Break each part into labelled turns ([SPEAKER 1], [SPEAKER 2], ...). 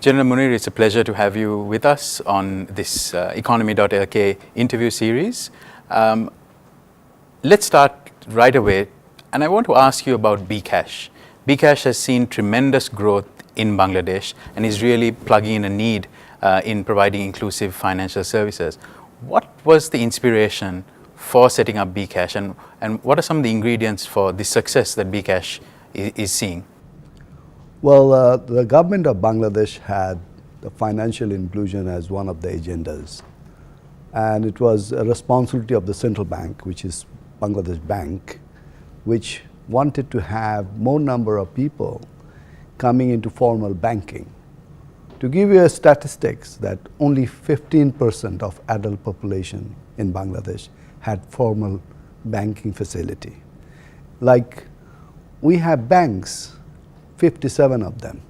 [SPEAKER 1] General Munir, it's a pleasure to have you with us on this Economy.lk interview series. Let's start right away, and I want to ask you about bKash. bKash has seen tremendous growth in Bangladesh and is really plugging in a need in providing inclusive financial services. What was the inspiration for setting up bKash, and what are some of the ingredients for the success that bKash is seeing?
[SPEAKER 2] Well, the government of Bangladesh had the financial inclusion as one of the agendas. And it was a responsibility of the central bank, which is Bangladesh Bank, which wanted to have more number of people coming into formal banking. To give you a statistics that only 15% of adult population in Bangladesh had formal banking facility. Like we have banks, 57 of them,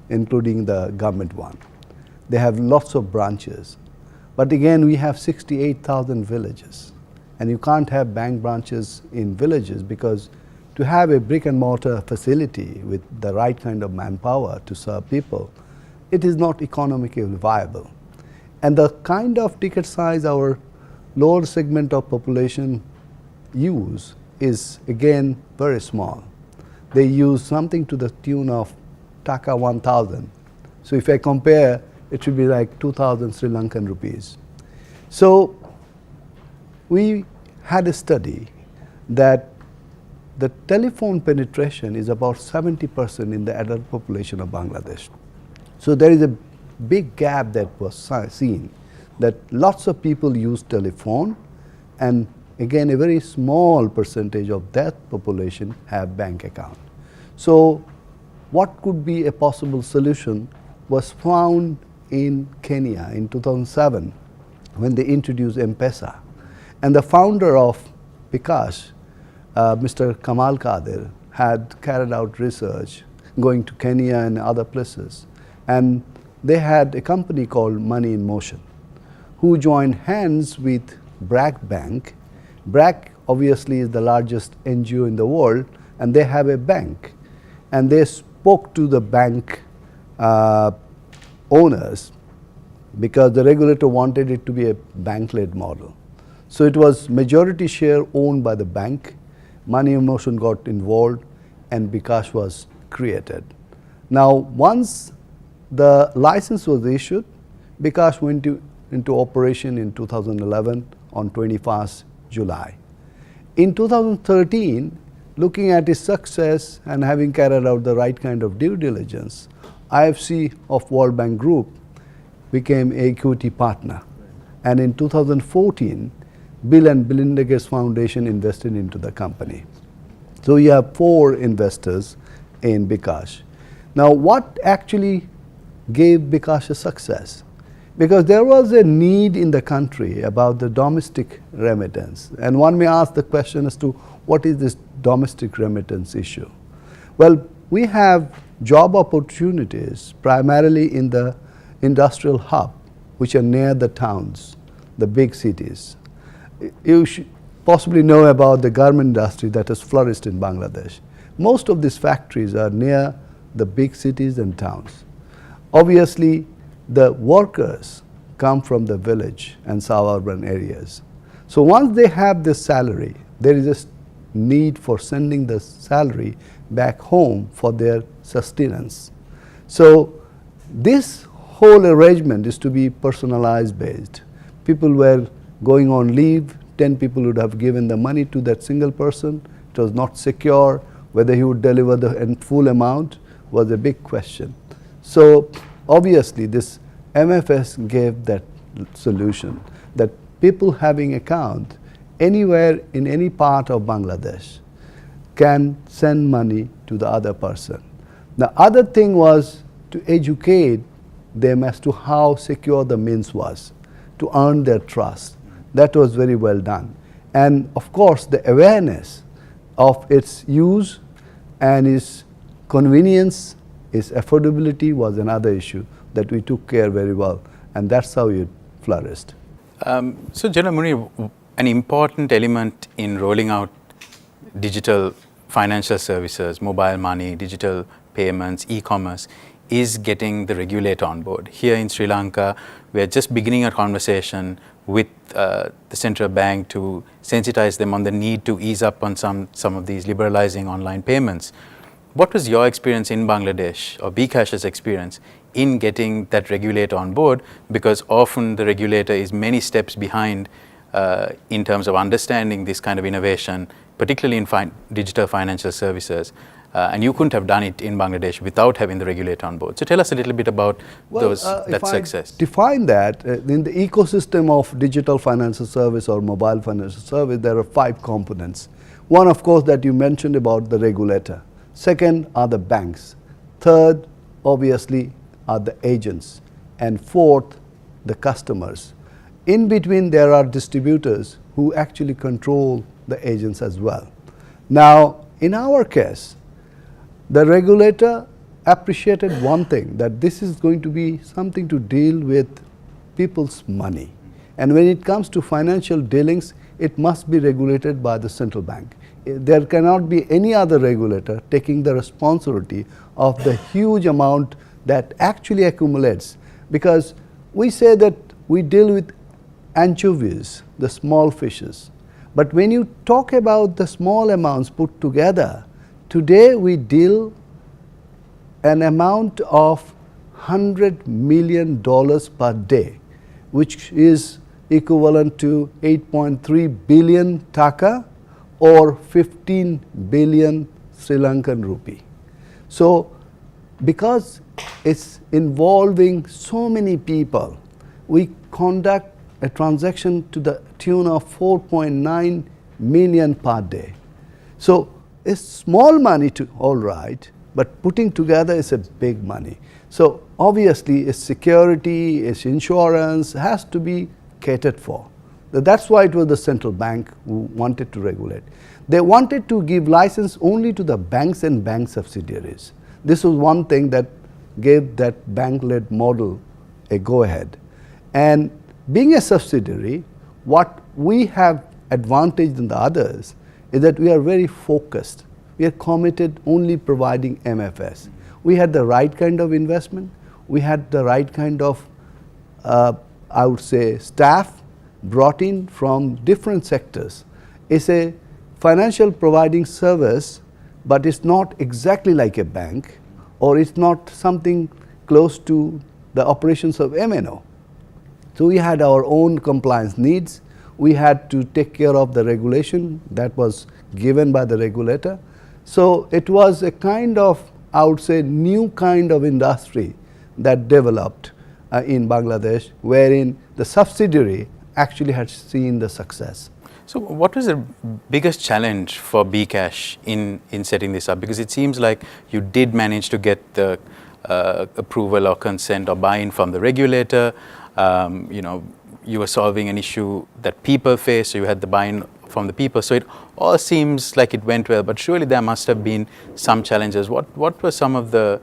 [SPEAKER 2] including the government one. They have lots of branches. But again, we have 68,000 villages. And you can't have bank branches in villages because to have a brick and mortar facility with the right kind of manpower to serve people, it is not economically viable. And the kind of ticket size our lower segment of population use is again very small. They use something to the tune of Taka 1,000. So if I compare, it should be like 2,000 Sri Lankan rupees. So we had a study that the telephone penetration is about 70% in the adult population of Bangladesh. So there is a big gap that was seen, that lots of people use telephone, and again a very small percentage of that population have bank account. So what could be a possible solution was found in Kenya in 2007 when they introduced M-Pesa. And the founder of bKash, Mr. Kamal Kadir, had carried out research going to Kenya and other places. And they had a company called Money in Motion, who joined hands with BRAC Bank. BRAC obviously is the largest NGO in the world, and they have a bank. And they spoke to the bank owners because the regulator wanted it to be a bank-led model. So it was majority share owned by the bank. Money in Motion got involved, and bKash was created. Now, once the license was issued, bKash went into operation in 2011 on 21st July. In 2013, looking at its success and having carried out the right kind of due diligence, IFC of World Bank Group became an equity partner. And in 2014, Bill and Melinda Gates Foundation invested into the company. So you have 4 investors in bKash. Now, what actually gave bKash a success? Because there was a need in the country about the domestic remittance. And one may ask the question as to what is this domestic remittance issue? Well, we have job opportunities primarily in the industrial hub, which are near the towns, the big cities. You should possibly know about the garment industry that has flourished in Bangladesh. Most of these factories are near the big cities and towns. Obviously, the workers come from the village and suburban areas. So once they have this salary, there is a need for sending the salary back home for their sustenance. So this whole arrangement is to be personalized based. People were going on leave, 10 people would have given the money to that single person. It was not secure. Whether he would deliver the full amount was a big question. So obviously this MFS gave that solution, that people having account anywhere in any part of Bangladesh can send money to the other person. The other thing was to educate them as to how secure the means was, to earn their trust. That was very well done. And of course, the awareness of its use and its convenience, its affordability was another issue that we took care very well. And that's how it flourished.
[SPEAKER 1] So, General Munir, an important element in rolling out digital financial services, mobile money, digital payments, e-commerce, is getting the regulator on board. Here in Sri Lanka, we are just beginning a conversation with the central bank to sensitize them on the need to ease up on some of these liberalizing online payments. What was your experience in Bangladesh, or bKash's experience, in getting that regulator on board? Because often the regulator is many steps behind in terms of understanding this kind of innovation, particularly in digital financial services. And you couldn't have done it in Bangladesh without having the regulator on board. So tell us a little bit about that success.
[SPEAKER 2] Define that, in the ecosystem of digital financial service or mobile financial service, there are 5 components. One, of course, that you mentioned about the regulator. Second are the banks. Third, obviously, are the agents. And fourth, the customers. In between, there are distributors who actually control the agents as well. Now, in our case, the regulator appreciated one thing, that this is going to be something to deal with people's money. And when it comes to financial dealings, it must be regulated by the central bank. There cannot be any other regulator taking the responsibility of the huge amount that actually accumulates. Because we say that we deal with anchovies, the small fishes. But when you talk about the small amounts put together, today we deal an amount of $100 million per day, which is equivalent to 8.3 billion taka or 15 billion Sri Lankan rupee. So, because it's involving so many people, we conduct a transaction to the tune of 4.9 million per day. So, it's small money, all right, but putting together is a big money. So, obviously, its security, its insurance has to be catered for. That's why it was the central bank who wanted to regulate. They wanted to give license only to the banks and bank subsidiaries. This was one thing that gave that bank-led model a go-ahead. And being a subsidiary, what we have advantage than the others is that we are very focused. We are committed only providing MFS. We had the right kind of investment. We had the right kind of, I would say, staff brought in from different sectors. It's a financial providing service, but it's not exactly like a bank, or it's not something close to the operations of MNO. So we had our own compliance needs. We had to take care of the regulation that was given by the regulator. So it was a kind of, I would say, new kind of industry that developed in Bangladesh, wherein the subsidiary actually had seen the success.
[SPEAKER 1] So what was the biggest challenge for bKash in setting this up? Because it seems like you did manage to get the approval or consent or buy-in from the regulator. You were solving an issue that people face, so you had the buy-in from the people. So it all seems like it went well, but surely there must have been some challenges. What were some of the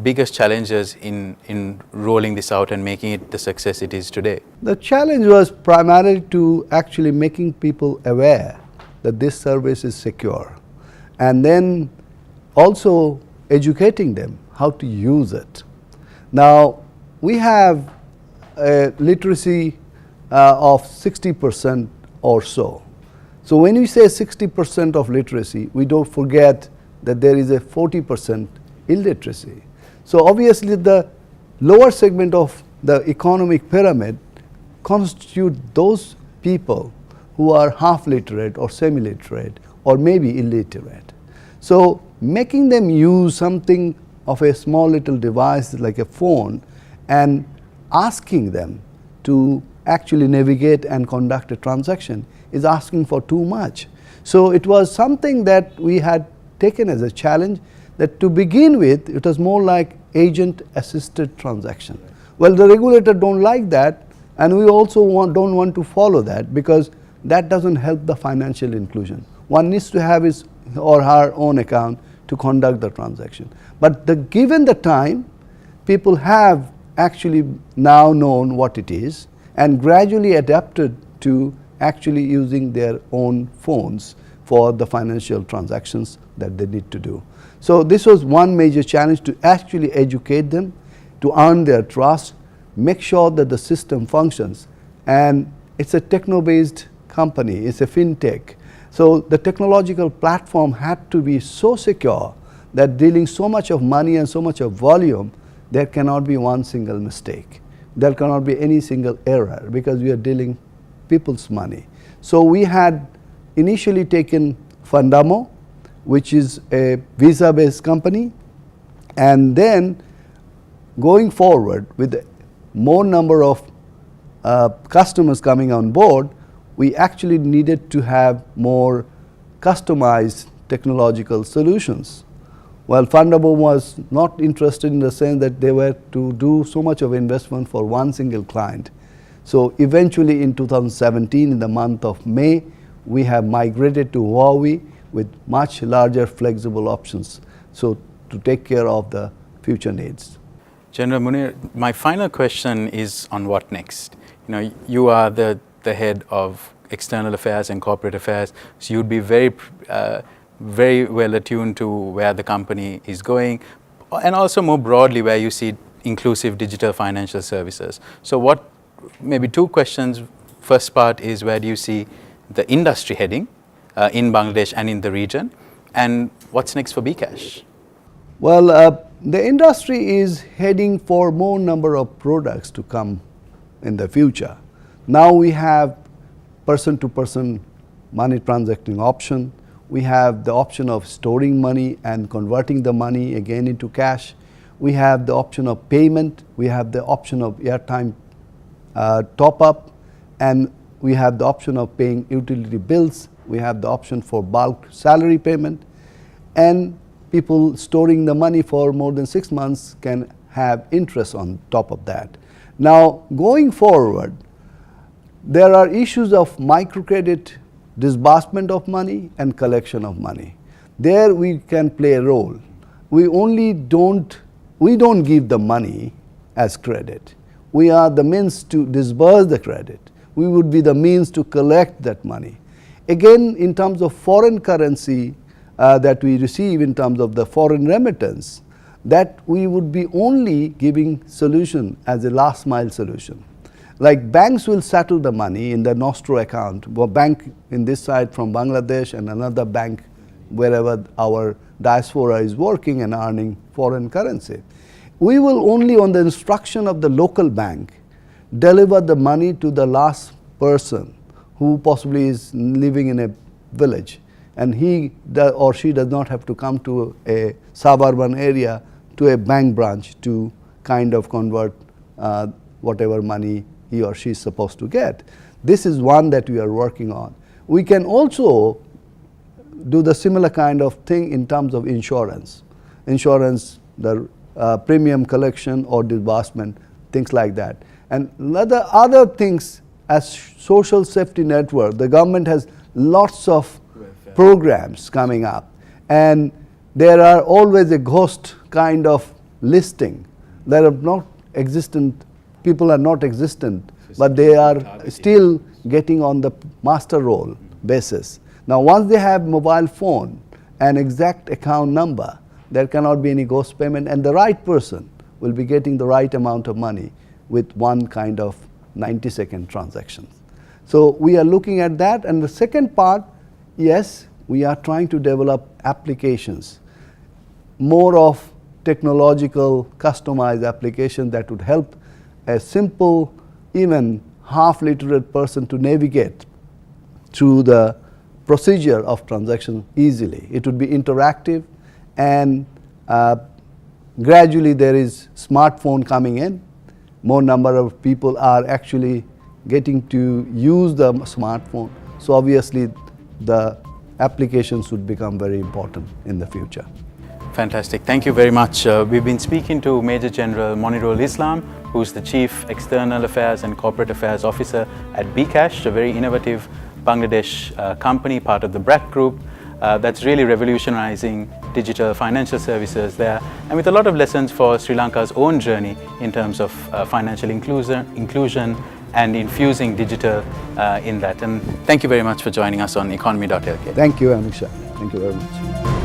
[SPEAKER 1] biggest challenges in rolling this out and making it the success it is today?
[SPEAKER 2] The challenge was primarily to actually making people aware that this service is secure, and then also educating them how to use it. Now, we have a literacy of 60% or so. So when we say 60% of literacy, we don't forget that there is a 40% illiteracy. So obviously the lower segment of the economic pyramid constitute those people who are half literate or semi-literate or maybe illiterate. So making them use something of a small little device like a phone and asking them to actually navigate and conduct a transaction is asking for too much. So it was something that we had taken as a challenge, that to begin with it was more like agent assisted transaction. Well, the regulator don't like that, and we also don't want to follow that, because that doesn't help the financial inclusion. One needs to have his or her own account to conduct the transaction. But given the time, people have actually now known what it is and gradually adapted to actually using their own phones for the financial transactions that they need to do. So this was one major challenge, to actually educate them, to earn their trust, make sure that the system functions. And it's a techno-based company, it's a fintech. So the technological platform had to be so secure that dealing so much of money and so much of volume, there cannot be one single mistake. There cannot be any single error, because we are dealing people's money. So we had initially taken Fundamo, which is a Visa-based company, and then going forward with more number of customers coming on board, we actually needed to have more customized technological solutions. Well, Fundamo was not interested in the sense that they were to do so much of investment for one single client. So eventually in 2017, in the month of May, we have migrated to Huawei with much larger flexible options, so to take care of the future needs.
[SPEAKER 1] General Munir, my final question is on what next. You know, you are the head of external affairs and corporate affairs, so you'd be very well attuned to where the company is going, and also more broadly where you see inclusive digital financial services. So what, maybe two questions. First part is, where do you see the industry heading in Bangladesh and in the region, and what's next for bKash?
[SPEAKER 2] Well, the industry is heading for more number of products to come in the future. Now we have person-to-person money transacting option. We have the option of storing money and converting the money again into cash. We have the option of payment. We have the option of airtime top-up, and we have the option of paying utility bills. We have the option for bulk salary payment, and people storing the money for more than 6 months can have interest on top of that. Now, going forward, there are issues of microcredit, disbursement of money, and collection of money. There we can play a role. We don't give the money as credit. We are the means to disburse the credit. We would be the means to collect that money. Again, in terms of foreign currency that we receive, in terms of the foreign remittance, that we would be only giving solution as a last mile solution. Like banks will settle the money in the Nostro account, a bank in this side from Bangladesh and another bank wherever our diaspora is working and earning foreign currency. We will only, on the instruction of the local bank, deliver the money to the last person who possibly is living in a village, and he or she does not have to come to a suburban area to a bank branch to kind of convert whatever money he or she is supposed to get. This is one that we are working on. We can also do the similar kind of thing in terms of insurance. Insurance, the premium collection or disbursement, things like that. And other things as social safety network. The government has lots of programs coming up, and there are always a ghost kind of listing. There are not existent, people are not existent, but they are still getting on the master role basis. Now once they have mobile phone and exact account number, there cannot be any ghost payment, and the right person will be getting the right amount of money with one kind of 90-second transactions. So we are looking at that. And the second part, yes, we are trying to develop applications, more of technological customized applications that would help a simple, even half-literate person to navigate through the procedure of transaction easily. It would be interactive, and gradually there is smartphone coming in. More number of people are actually getting to use the smartphone. So obviously the applications would become very important in the future.
[SPEAKER 1] Fantastic. Thank you very much. We've been speaking to Major General Monirual Islam, who's the Chief External Affairs and Corporate Affairs Officer at bKash, a very innovative Bangladesh company, part of the BRAC group, that's really revolutionizing digital financial services there, and with a lot of lessons for Sri Lanka's own journey in terms of financial inclusion and infusing digital in that. And thank you very much for joining us on Economy.lk.
[SPEAKER 2] Thank you, Anushka. Thank you very much.